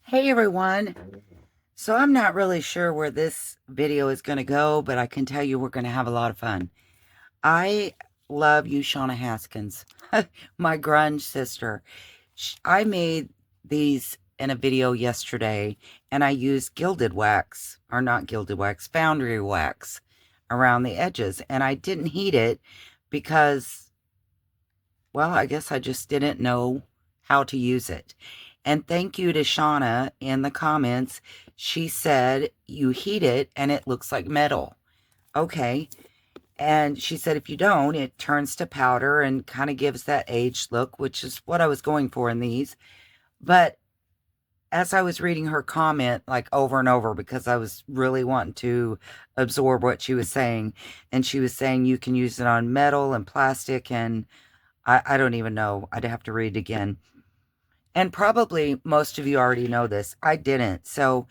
Hey everyone. So I'm not really sure where this video is going to go, but I can tell you we're going to have a lot of fun. I love you, Shauna Haskins, my grunge sister. I made these in a video yesterday, and I used gilded wax, or not gilded wax, foundry wax around the edges, and I didn't heat it because, well, I guess I just didn't know how to use it. And thank you to Shauna in the comments. She said you heat it and it looks like metal. Okay. And she said if you don't, it turns to powder and kind of gives that aged look, which is what I was going for in these. But as I was reading her comment like over and over because I was really wanting to absorb what she was saying, and she was saying you can use it on metal and plastic, and I don't even know. I'd have to read it again. And probably most of you already know this. I didn't. So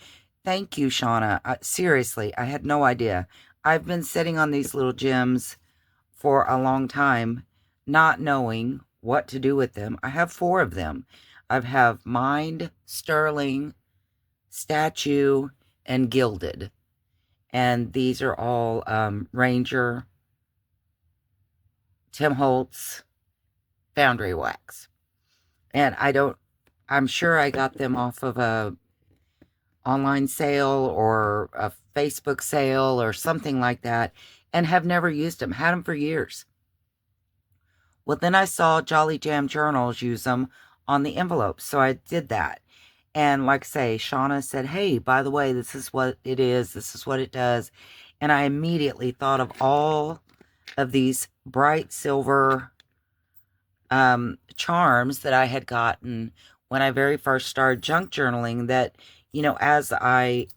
thank you, Shauna. Seriously, I had no idea. I've been sitting on these little gems for a long time, not knowing what to do with them. I have 4 of them. I have mined, sterling, statue, and gilded. And these are all Ranger, Tim Holtz, Foundry wax. And I'm sure I got them off of a online sale or a Facebook sale or something like that, and have never used them. Had them for years. Well, then I saw Jolly Jam Journals use them on the envelopes, so I did that. And like I say, Shauna said, hey, by the way, this is what it is. This is what it does. And I immediately thought of all of these bright silver charms that I had gotten when I very first started junk journaling that, as I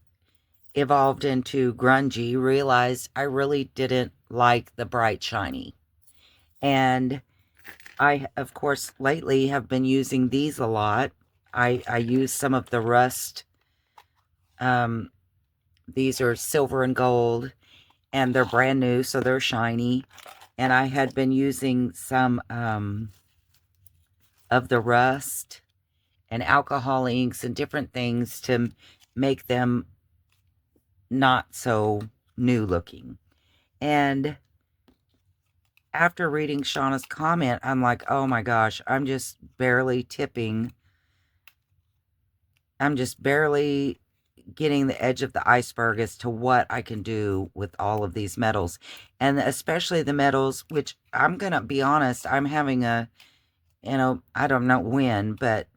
evolved into grungy, realized I really didn't like the bright shiny. And I, of course, lately have been using these a lot. I use some of the rust. These are silver and gold, and they're brand new, so they're shiny. And I had been using some of the rust and alcohol inks and different things to make them not so new looking. And after reading Shauna's comment, I'm like, oh my gosh, I'm just barely getting the edge of the iceberg as to what I can do with all of these metals. And especially the metals, which I'm going to be honest, I'm having I don't know when, but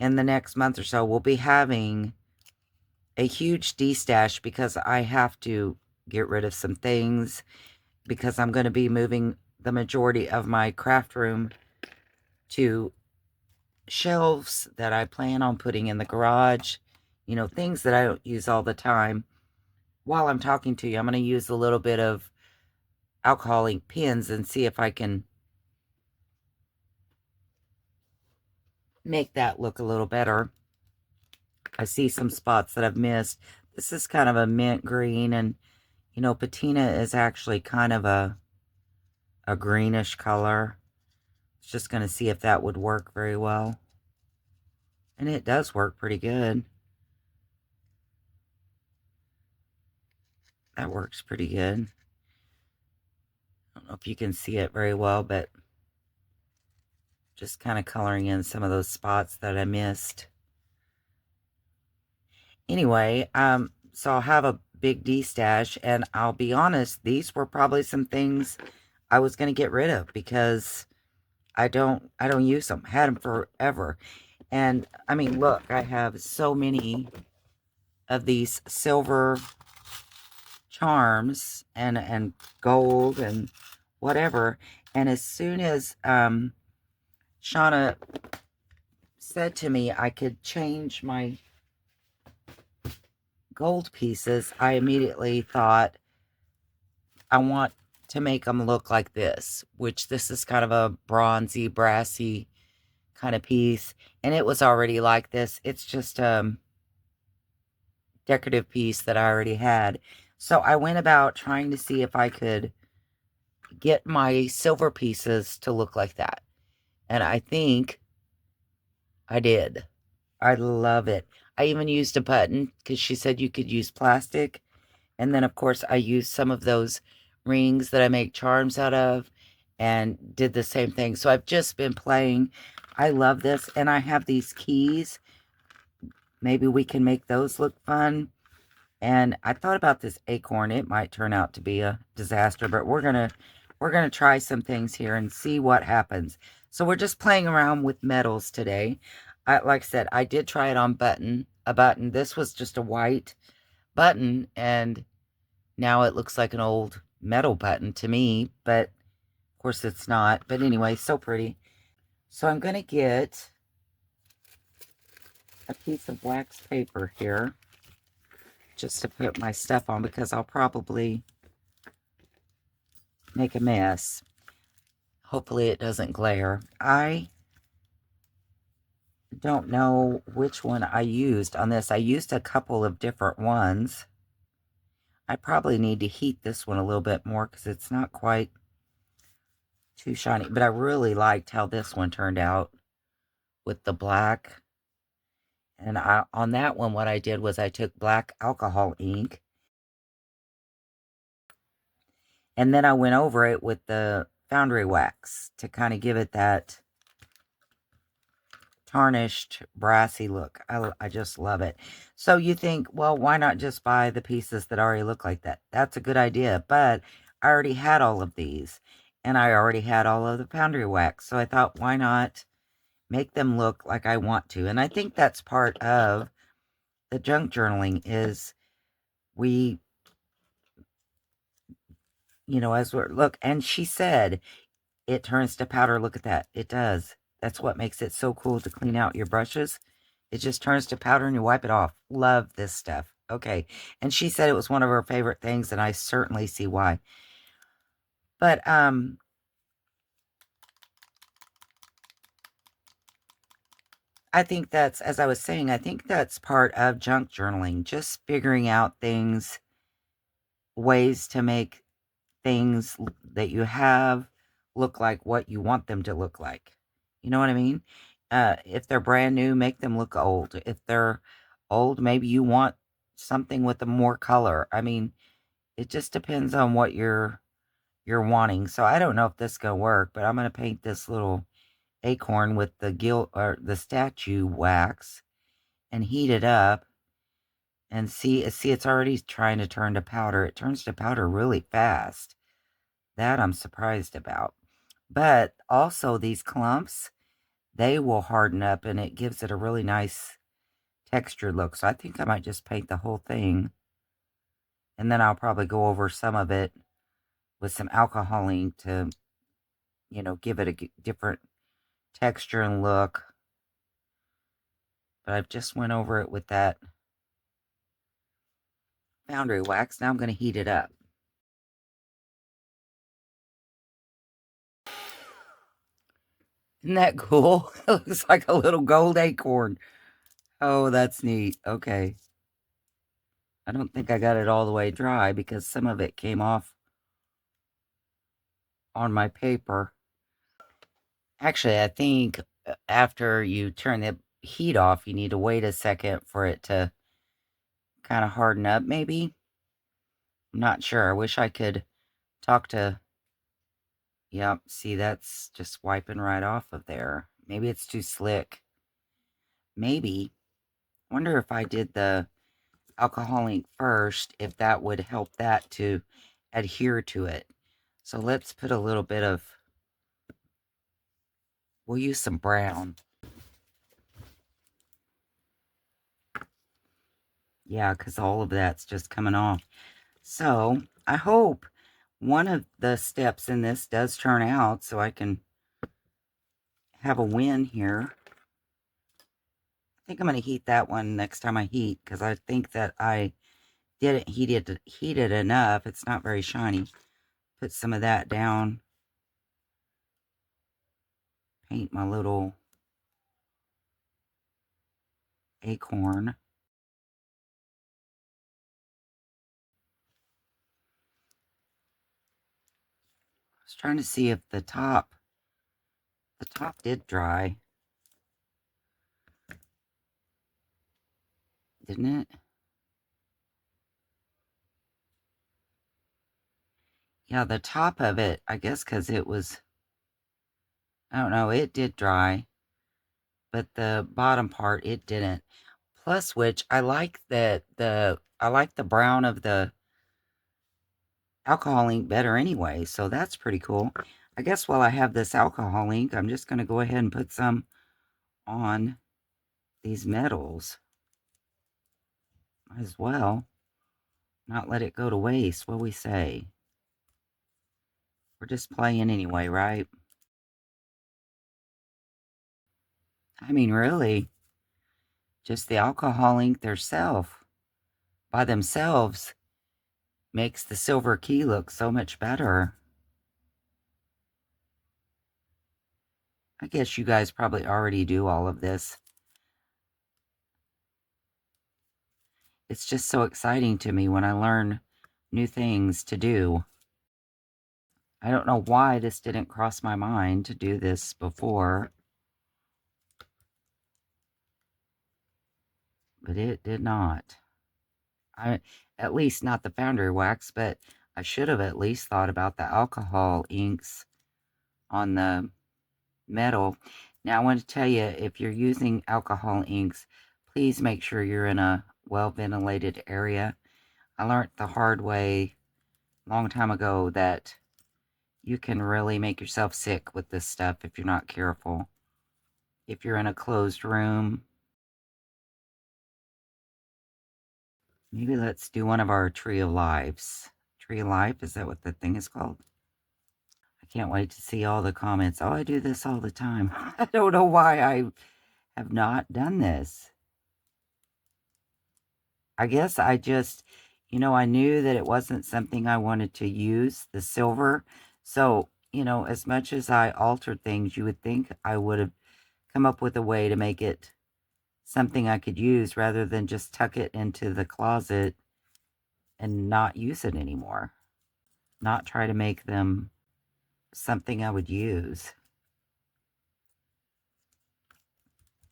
in the next month or so, we'll be having a huge de-stash because I have to get rid of some things because I'm going to be moving the majority of my craft room to shelves that I plan on putting in the garage, things that I don't use all the time. While I'm talking to you, I'm going to use a little bit of alcohol ink pens and see if I can make that look a little better. I see some spots that I've missed. This is kind of a mint green, and patina is actually kind of a greenish color. Just going to see if that would work very well. And it does work pretty good. That works pretty good. I don't know if you can see it very well, but just kind of coloring in some of those spots that I missed. Anyway, so I'll have a big de-stash, and I'll be honest, these were probably some things I was going to get rid of because I don't use them. Had them forever. And I mean, look, I have so many of these silver charms and gold and whatever. And as soon as Shauna said to me I could change my gold pieces, I immediately thought I want to make them look like this, which this is kind of a bronzy, brassy kind of piece. And it was already like this. It's just a decorative piece that I already had. So I went about trying to see if I could get my silver pieces to look like that. And I think I did. I love it. I even used a button because she said you could use plastic. And then, of course, I used some of those rings that I make charms out of and did the same thing. So I've just been playing. I love this. And I have these keys. Maybe we can make those look fun. And I thought about this acorn. It might turn out to be a disaster, but we're gonna try some things here and see what happens. So we're just playing around with metals today. Like I said, I did try it on a button. This was just a white button, and now it looks like an old metal button to me, but of course it's not. But anyway, so pretty. So I'm gonna get a piece of wax paper here just to put my stuff on because I'll probably make a mess. Hopefully it doesn't glare. I don't know which one I used on this. I used a couple of different ones. I probably need to heat this one a little bit more because it's not quite too shiny. But I really liked how this one turned out with the black. And on that one, what I did was I took black alcohol ink. And then I went over it with the Foundry wax to kind of give it that tarnished, brassy look. I just love it. So you think, well, why not just buy the pieces that already look like that? That's a good idea. But I already had all of these. And I already had all of the Foundry wax. So I thought, why not make them look like I want to? And I think that's part of the junk journaling is we, as we're, look, and she said, it turns to powder. Look at that. It does. That's what makes it so cool to clean out your brushes. It just turns to powder and you wipe it off. Love this stuff. Okay. And she said it was one of her favorite things, and I certainly see why. But I think that's, as I was saying, I think that's part of junk journaling. Just figuring out things, ways to make things that you have look like what you want them to look like. You know what I mean? If they're brand new, make them look old. If they're old, maybe you want something with a more color. I mean, it just depends on what you're wanting. So I don't know if this is gonna work, but I'm gonna paint this little acorn with the gilt or the statue wax and heat it up and see it's already trying to turn to powder. It turns to powder really fast. That I'm surprised about. But also these clumps, they will harden up and it gives it a really nice textured look. So I think I might just paint the whole thing. And then I'll probably go over some of it with some alcohol ink to, give it a different texture and look. But I've just went over it with that Foundry wax. Now I'm going to heat it up. Isn't that cool? It looks like a little gold acorn. Oh, that's neat. Okay. I don't think I got it all the way dry because some of it came off on my paper. Actually, I think after you turn the heat off, you need to wait a second for it to kind of harden up, maybe. I'm not sure. I wish I could talk to... Yep, see, that's just wiping right off of there. Maybe it's too slick. Maybe. Wonder if I did the alcohol ink first, if that would help that to adhere to it. So let's put a little bit of... We'll use some brown. Yeah, because all of that's just coming off. So I hope one of the steps in this does turn out so I can have a win here. I think I'm going to heat that one next time I heat because I think that I didn't heat it enough. It's not very shiny. Put some of that down. Paint my little acorn. I was trying to see if the top did dry. didn't it? Yeah, the top of it, I guess because it was, I don't know, it did dry, but the bottom part, it didn't. Plus which, I like that I like the brown of the alcohol ink better anyway, so that's pretty cool. I guess while I have this alcohol ink, I'm just going to go ahead and put some on these metals. Might as well not let it go to waste. What we say? We're just playing anyway, right? I mean, really, just the alcohol ink by themselves makes the silver key look so much better. I guess you guys probably already do all of this. It's just so exciting to me when I learn new things to do. I don't know why this didn't cross my mind to do this before, but it did not. At least not the Foundry wax, but I should have at least thought about the alcohol inks on the metal. Now, I want to tell you, if you're using alcohol inks, please make sure you're in a well-ventilated area. I learned the hard way a long time ago that you can really make yourself sick with this stuff if you're not careful. If you're in a closed room, maybe let's do one of our Tree of Lives. Tree of Life, is that what the thing is called? I can't wait to see all the comments. Oh, I do this all the time. I don't know why I have not done this. I guess I just, I knew that it wasn't something I wanted to use, the silver. So, as much as I altered things, you would think I would have come up with a way to make it something I could use rather than just tuck it into the closet and not use it anymore. Not try to make them something I would use.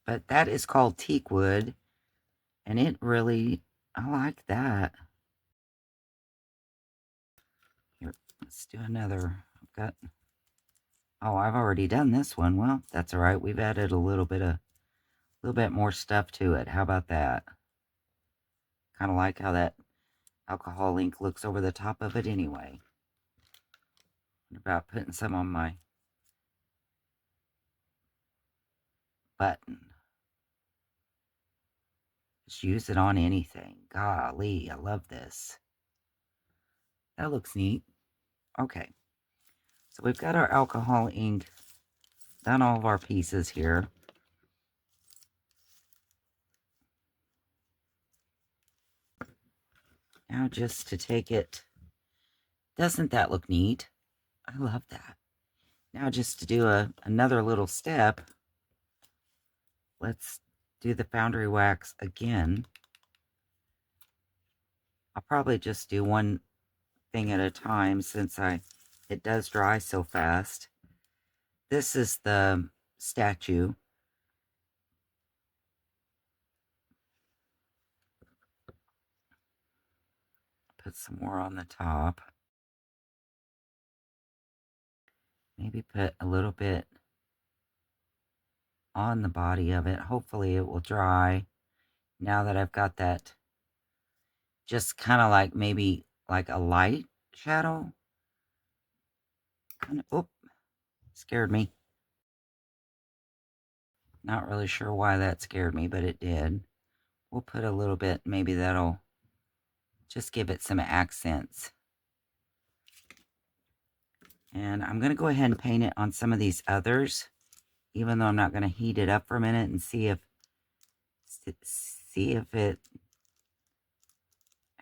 But that is called teak wood, and it really, I like that. Here, let's do another. I've already done this one. Well, that's all right. We've added a little bit more stuff to it. How about that? Kind of like how that alcohol ink looks over the top of it anyway. What about putting some on my button? Just use it on anything. Golly, I love this. That looks neat. Okay. So we've got our alcohol ink, done all of our pieces here. Now just to take it, doesn't that look neat? I love that. Now just to do another little step, let's do the Foundry wax again. I'll probably just do one thing at a time since it does dry so fast. This is the statue. Put some more on the top. Maybe put a little bit on the body of it. Hopefully it will dry now that I've got that just kind of like maybe like a light shadow. Oh, scared me. Not really sure why that scared me, but it did. We'll put a little bit, maybe that'll just give it some accents. And I'm going to go ahead and paint it on some of these others, even though I'm not going to heat it up for a minute and see if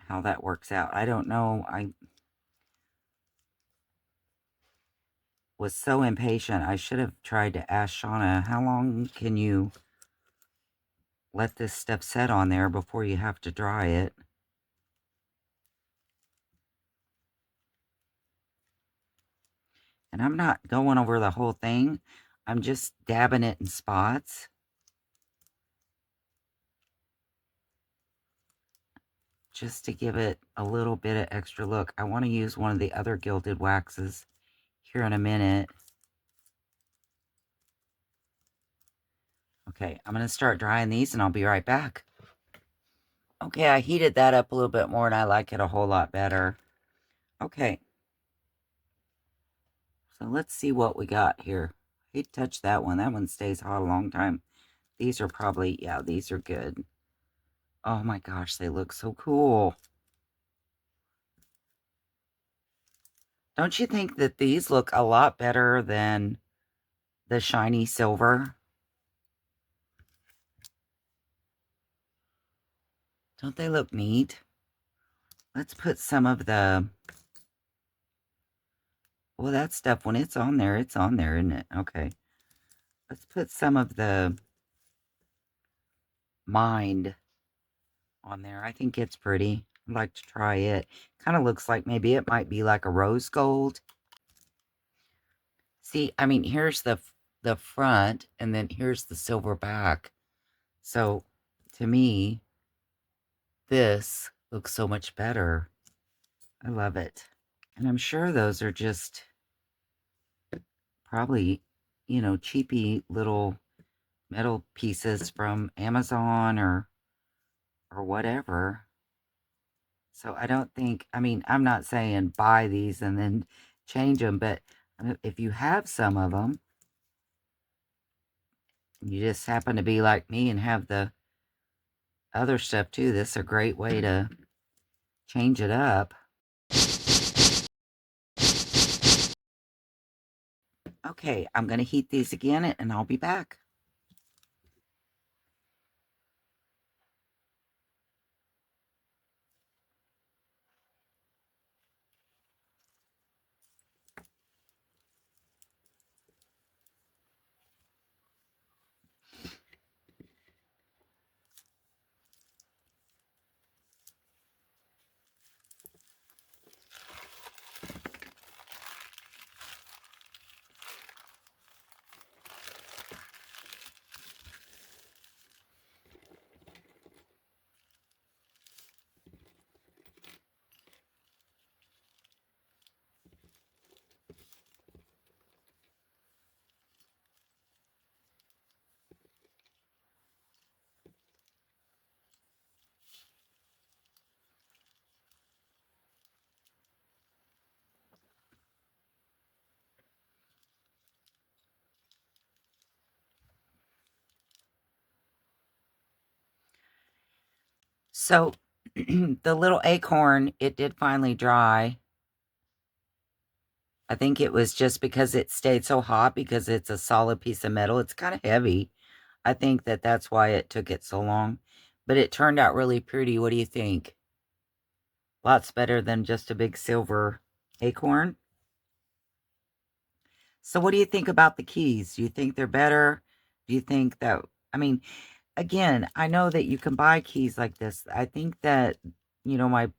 how that works out. I don't know. I was so impatient. I should have tried to ask Shauna, how long can you let this stuff set on there before you have to dry it? And I'm not going over the whole thing. I'm just dabbing it in spots. just to give it a little bit of extra look. I want to use one of the other gilded waxes here in a minute. Okay, I'm going to start drying these and I'll be right back. Okay, I heated that up a little bit more and I like it a whole lot better. Okay. So let's see what we got here. I hate to touch that one. That one stays hot a long time. These are probably, yeah, these are good. Oh my gosh, they look so cool. Don't you think that these look a lot better than the shiny silver? Don't they look neat? Let's put some of the, well, that stuff, when it's on there, isn't it? Okay. Let's put some of the Mind on there. I think it's pretty. I'd like to try it. Kind of looks like maybe it might be like a rose gold. See, I mean, here's the front, and then here's the silver back. So, to me, this looks so much better. I love it. And I'm sure those are just probably, you know, cheapy little metal pieces from Amazon or whatever. So I don't think, I mean, I'm not saying buy these and then change them, but if you have some of them, you just happen to be like me and have the other stuff too, this is a great way to change it up. Okay, I'm going to heat these again and I'll be back. So the little acorn, it did finally dry. I think it was just because it stayed so hot because it's a solid piece of metal. It's kind of heavy. I think that that's why it took it so long. But it turned out really pretty. What do you think? Lots better than just a big silver acorn. So what do you think about the keys? Do you think they're better? Do you think that, I mean, again, I know that you can buy keys like this. I think that, you know, my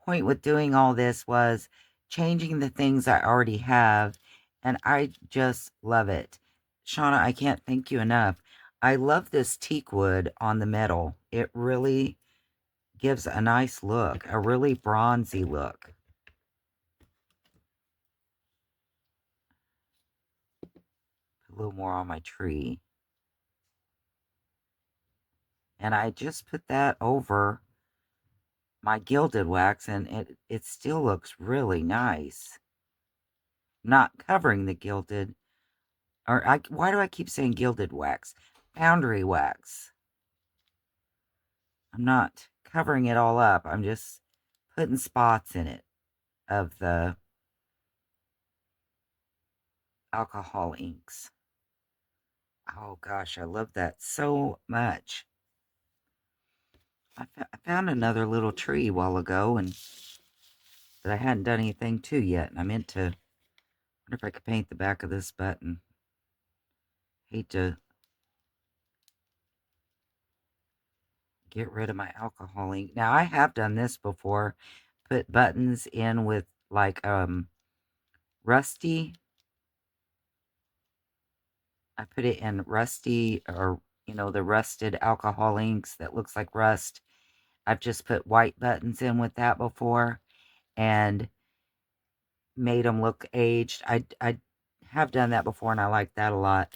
point with doing all this was changing the things I already have, and I just love it. Shauna, I can't thank you enough. I love this teak wood on the metal. It really gives a nice look, a really bronzy look. Put a little more on my tree. And I just put that over my gilded wax, and it still looks really nice. Not covering the gilded, or why do I keep saying gilded wax? Foundry wax. I'm not covering it all up. I'm just putting spots in it of the alcohol inks. Oh gosh, I love that so much. I found another little tree a while ago and that I hadn't done anything to yet. And I meant to, wonder if I could paint the back of this button. Hate to get rid of my alcohol ink. Now I have done this before. Put buttons in with like rusty. I put it in rusty, or you know, the rusted alcohol inks that looks like rust. I've just put white buttons in with that before and made them look aged. I have done that before and I like that a lot.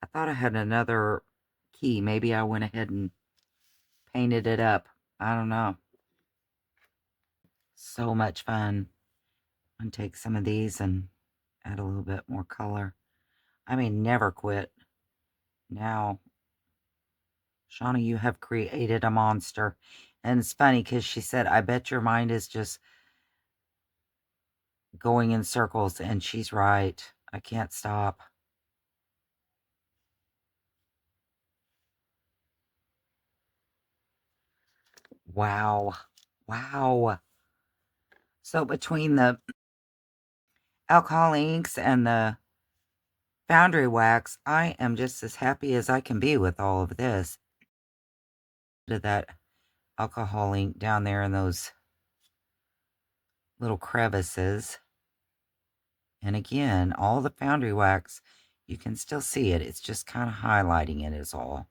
I thought I had another key. Maybe I went ahead and painted it up. I don't know. So much fun. I'm going to take some of these and add a little bit more color. I mean, never quit. Now, Shauna, you have created a monster. And it's funny because she said, I bet your mind is just going in circles. And she's right. I can't stop. Wow. Wow. So between the alcohol inks and the Foundry wax, I am just as happy as I can be with all of this. Did that alcohol ink down there in those little crevices. And again, all the Foundry wax, you can still see it. It's just kind of highlighting it is all.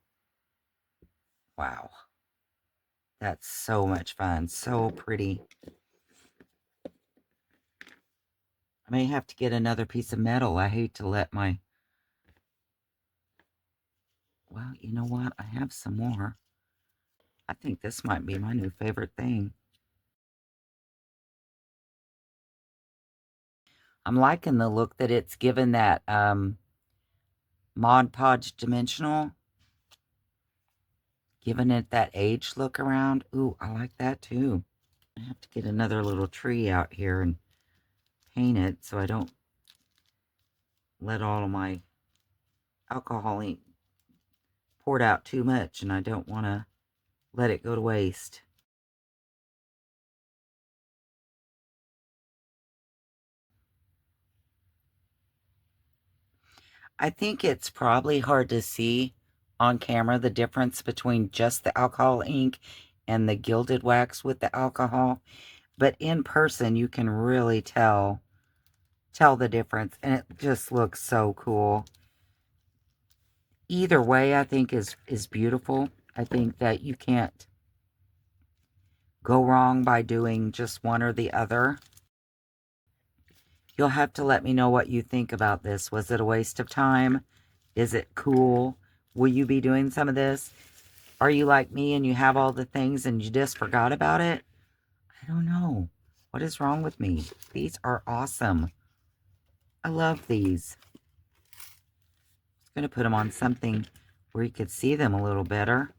Wow. That's so much fun. So pretty. I may have to get another piece of metal. I hate to let my... Well, you know what? I have some more. I think this might be my new favorite thing. I'm liking the look that it's given that Mod Podge Dimensional. Giving it that age look around. Ooh, I like that too. I have to get another little tree out here and paint it so I don't let all of my alcohol ink poured out too much, and I don't want to let it go to waste. I think it's probably hard to see on camera the difference between just the alcohol ink and the gilded wax with the alcohol, but in person you can really tell the difference, and it just looks so cool. Either way, I think is beautiful. I think that you can't go wrong by doing just one or the other. You'll have to let me know what you think about this. Was it a waste of time? Is it cool? Will you be doing some of this? Are you like me and you have all the things and you just forgot about it? I don't know. What is wrong with me? These are awesome. I love these. I'm going to put them on something where you could see them a little better.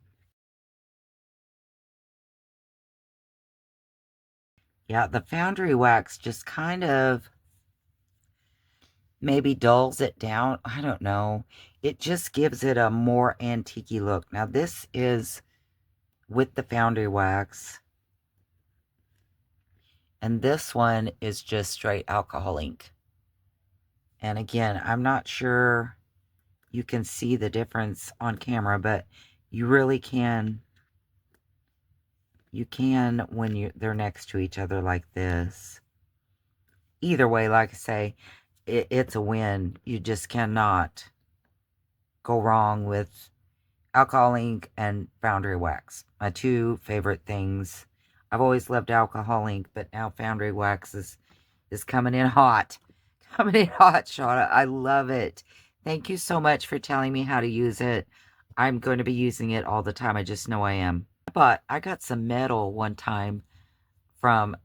Yeah, the Foundry wax just kind of maybe dulls it down. I don't know. It just gives it a more antique-y look. Now, this is with the Foundry wax. And this one is just straight alcohol ink. And again, I'm not sure you can see the difference on camera, but you really can. You can when they're next to each other like this. Either way, like I say, it's a win. You just cannot go wrong with alcohol ink and Foundry wax. My two favorite things. I've always loved alcohol ink, but now Foundry wax is coming in hot. Coming in hot, Shauna. I love it. Thank you so much for telling me how to use it. I'm going to be using it all the time. I just know I am. But I got some metal one time from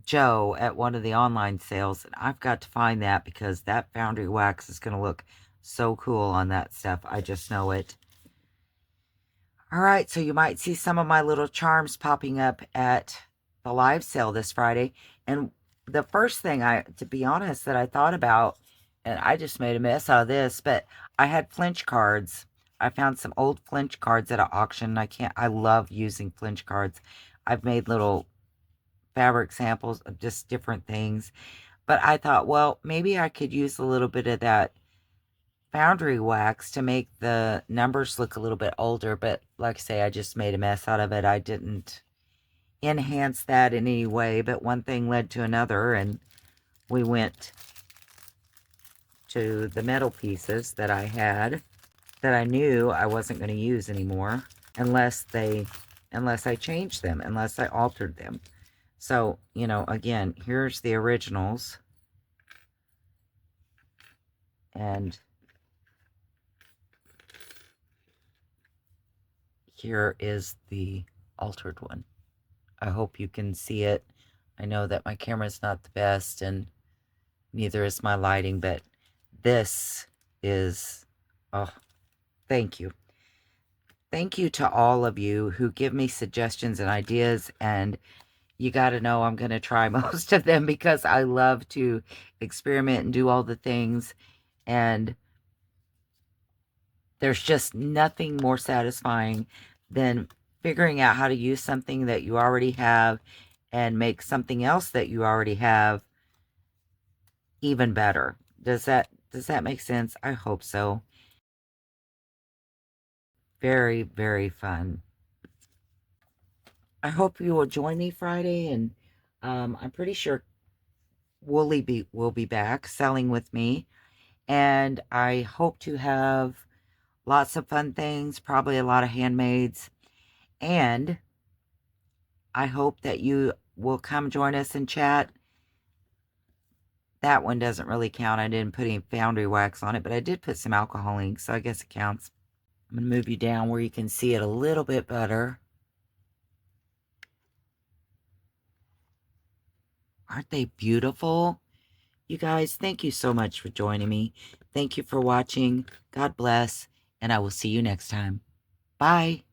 Joe at one of the online sales, and I've got to find that because that Foundry wax is going to look so cool on that stuff. I just know it. All right, so you might see some of my little charms popping up at the live sale this Friday. And the first thing to be honest, that I thought about, and I just made a mess out of this, but I had flinch cards. I found some old flinch cards at an auction. I love using flinch cards. I've made little fabric samples of just different things. But I thought, well, maybe I could use a little bit of that Foundry wax to make the numbers look a little bit older, but like I say, I just made a mess out of it. I didn't enhance that in any way, but one thing led to another, and we went to the metal pieces that I had that I knew I wasn't going to use anymore unless unless I changed them, unless I altered them. So, you know, again, here's the originals. And here is the altered one. I hope you can see it. I know that my camera's not the best and neither is my lighting, but this is, oh, thank you. Thank you to all of you who give me suggestions and ideas, and you got to know I'm going to try most of them because I love to experiment and do all the things, and there's just nothing more satisfying than figuring out how to use something that you already have and make something else that you already have even better. Does that make sense? I hope so. Very, very fun. I hope you will join me Friday, and I'm pretty sure Wooly will be back selling with me, and I hope to have lots of fun things, probably a lot of handmaids, and I hope that you will come join us and chat. That one doesn't really count. I didn't put any Foundry wax on it, but I did put some alcohol ink, so I guess it counts. I'm going to move you down where you can see it a little bit better. Aren't they beautiful? You guys, thank you so much for joining me. Thank you for watching. God bless, and I will see you next time. Bye.